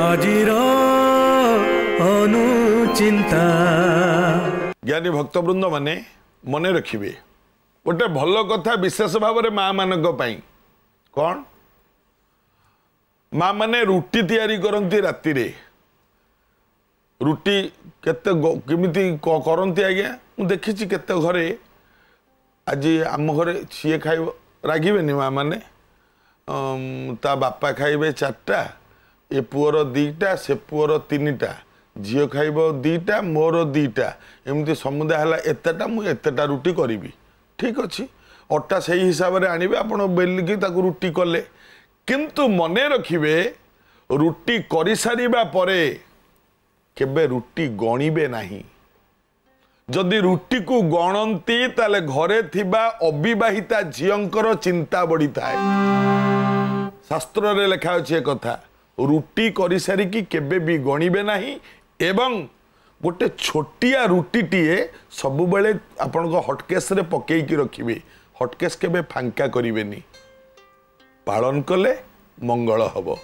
आजिर अनुचिंता। ज्ञानी भक्तवृंद माने मने रखिबे गोटे भल कथा विशेष भाव में माँ मान कौन माँ माने रुटी तैयारी करती राति रे रुटी केते केमिति करती आज्ञा मु देखी केते घरे आज आम घरे सी खाइब रागिबेनी माँ माने ता बापा खाइबे 4टा ए पुअर 2टा से पुअर 3टा झील खाइब 2टा मोर 2टा एमती समुदाय है एतेटा मु एतेटा रुटी करी ठीक अच्छे अटा से हिसाब से आणवे आप बेलिकी रुटी कले किंतु मने रखिबे रुटी करि सारिबा परे केबे रुटी गणिबे नाही। जदि रुटी को गणती ताले घरे थिबा अविवाहिता झींकर चिंता बढ़ी थाए। शास्त्र रे लिखा अछि कथा रुटी करि सारिकी केबे भी गणिबे नाही एवं गोटे छोटिया रुटी टीए सबु बेले आपण को हटकेस रे पकेई रखिबे हटकेस केबे फांका करिवेनी पालन कले मंगल हबो।